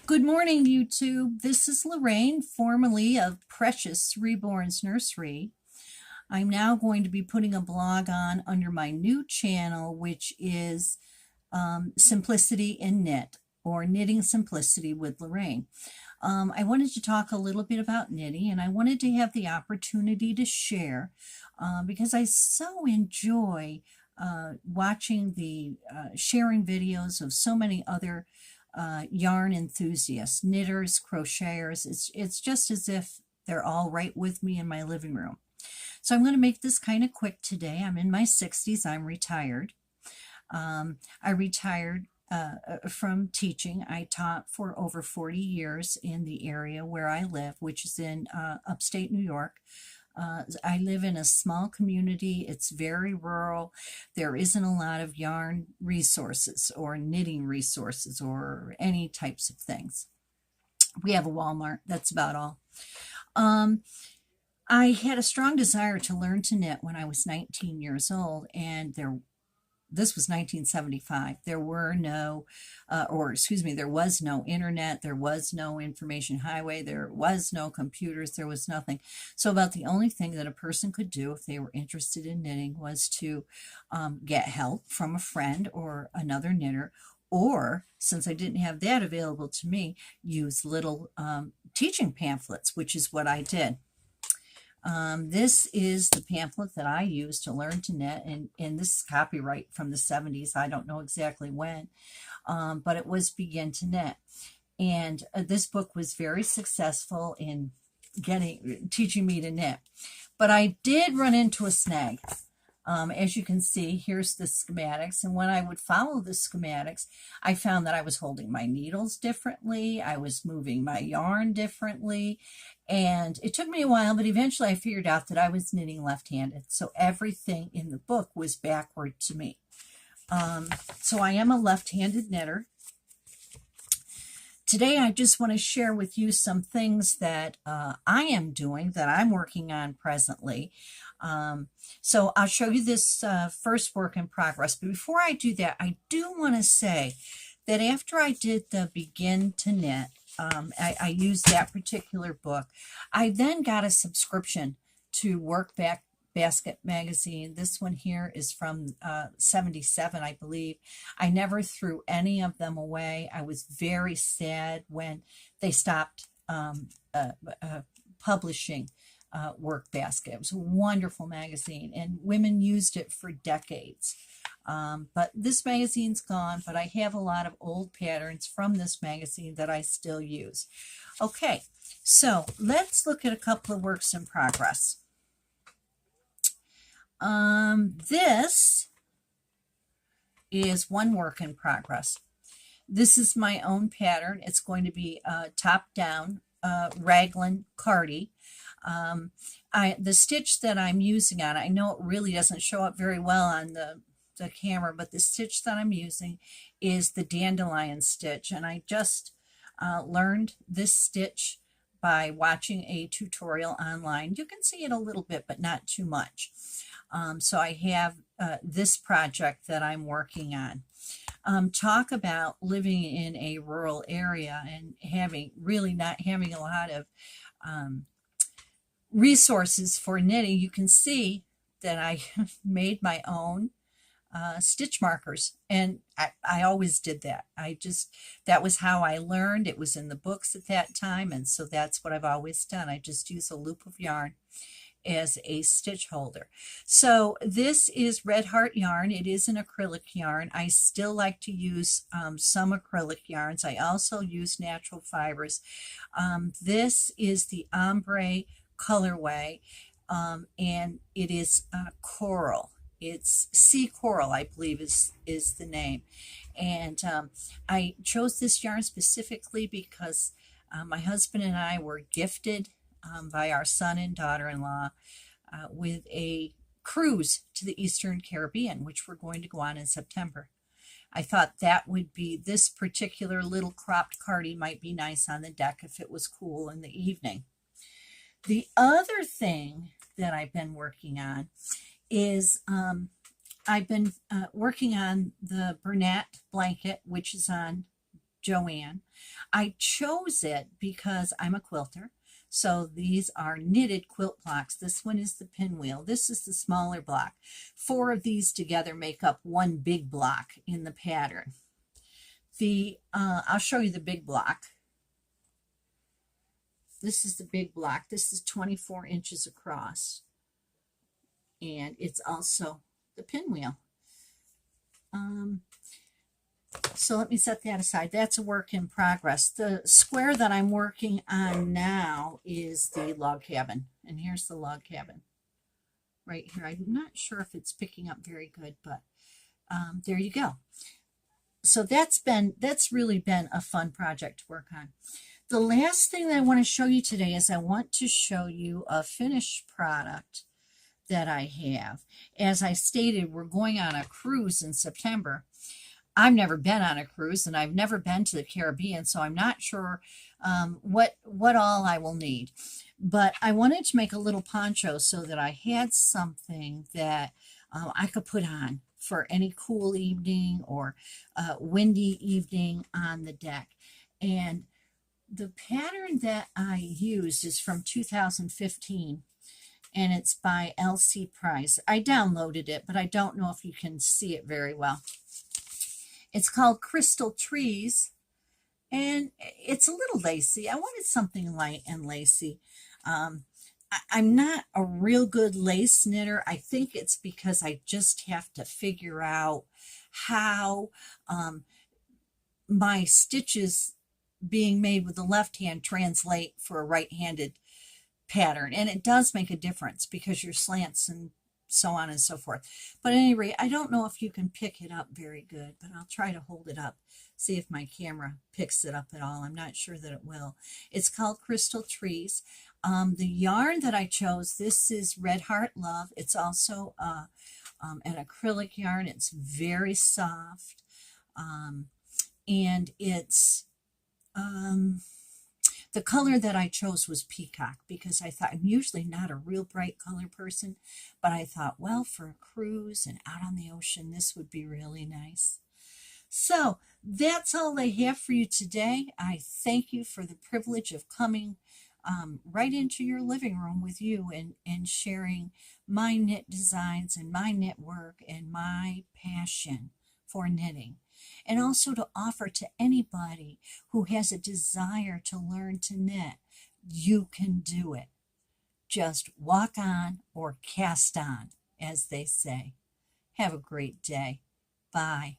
Good morning, YouTube. This is Lorraine, formerly of Precious Reborn's Nursery. I'm now going to be putting a blog on under my new channel, which is Simplicity in Knit, or Knitting Simplicity with Lorraine. I wanted to talk a little bit about knitting, and I wanted to have the opportunity to share because I so enjoy watching the sharing videos of so many other yarn enthusiasts, knitters, crocheters. It's just as if they're all right with me in my living room. So I'm going to make this kind of quick today. I'm in my 60s. I'm retired. I retired from teaching. I taught for over 40 years in the area where I live, which is in upstate New York. I live in a small community. It's very rural. There isn't a lot of yarn resources or knitting resources or any types of things. We have a Walmart. That's about all. I had a strong desire to learn to knit when I was 19 years old, and this was 1975. There were no, there was no internet, there was no information highway, there was no computers, there was nothing. So about the only thing that a person could do if they were interested in knitting was to get help from a friend or another knitter, or, since I didn't have that available to me, use little teaching pamphlets, which is what I did. This is the pamphlet that I used to learn to knit, and this is copyright from the 70s. I don't know exactly when, but it was Begin to Knit. And this book was very successful in teaching me to knit. But I did run into a snag. As you can see, here's the schematics. And when I would follow the schematics, I found that I was holding my needles differently. I was moving my yarn differently. And it took me a while, but eventually I figured out that I was knitting left-handed. So everything in the book was backward to me. So I am a left-handed knitter. Today, I just want to share with you some things that I am doing, that I'm working on presently. So I'll show you this first work in progress. But before I do that, I do want to say that after I did the Begin to Knit, I used that particular book. I then got a subscription to Workbasket magazine. This one here is from 77, I believe. I never threw any of them away. I was very sad when they stopped publishing Workbasket. It was a wonderful magazine, and women used it for decades. But this magazine's gone, but I have a lot of old patterns from this magazine that I still use. Okay, so let's look at a couple of works in progress. This is one work in progress. This is my own pattern. It's going to be top-down raglan cardie. The stitch that I'm using on, I know it really doesn't show up very well on the camera, but the stitch that I'm using is the dandelion stitch, and I just learned this stitch by watching a tutorial online. You can see it a little bit, but not too much. So I have this project that I'm working on. Talk about living in a rural area and not having a lot of resources for knitting. You can see that I made my own stitch markers, and I always did that. That was how I learned. It was in the books at that time, and so that's what I've always done. I just use a loop of yarn as a stitch holder. So this is Red Heart yarn. It is an acrylic yarn. I still like to use some acrylic yarns. I also use natural fibers. This is the ombre colorway, and it is coral. It's sea coral, I believe is the name. And I chose this yarn specifically because my husband and I were gifted by our son and daughter-in-law with a cruise to the Eastern Caribbean, which we're going to go on in September. I thought that would be, this particular little cropped cardie might be nice on the deck if it was cool in the evening. The other thing that I've been working on is I've been working on the Bernat blanket, which is on Joann. I chose it because I'm a quilter. So these are knitted quilt blocks. This one is the pinwheel. This is the smaller block. 4 of these together make up one big block in the pattern. I'll show you the big block. This is the big block. This is 24 inches across. And it's also the pinwheel. So let me set that aside. That's a work in progress. The square that I'm working on now is the log cabin. And here's the log cabin right here. I'm not sure if it's picking up very good, but there you go. So that's really been a fun project to work on. The last thing that I want to show you today is I want to show you a finished product that I have. As I stated, we're going on a cruise in September. I've never been on a cruise and I've never been to the Caribbean, so I'm not sure what all I will need. But I wanted to make a little poncho so that I had something that I could put on for any cool evening or windy evening on the deck. And the pattern that I used is from 2015. And it's by L.C. Price. I downloaded it, but I don't know if you can see it very well. It's called Crystal Trees, and it's a little lacy. I wanted something light and lacy. I'm not a real good lace knitter. I think it's because I just have to figure out how my stitches being made with the left hand translate for a right-handed pattern, and it does make a difference because your slants and so on and so forth. But at any rate, I don't know if you can pick it up very good, but I'll try to hold it up, see if my camera picks it up at all. I'm not sure that it will. It's called Crystal Trees. The yarn that I chose, this is Red Heart Love. It's also an acrylic yarn. It's very soft, and it's the color that I chose was peacock because I thought I'm usually not a real bright color person, but I thought, well, for a cruise and out on the ocean, this would be really nice. So that's all I have for you today. I thank you for the privilege of coming right into your living room with you and sharing my knit designs and my knit work and my passion for knitting. And also to offer to anybody who has a desire to learn to knit, you can do it. Just walk on or cast on, as they say. Have a great day. Bye.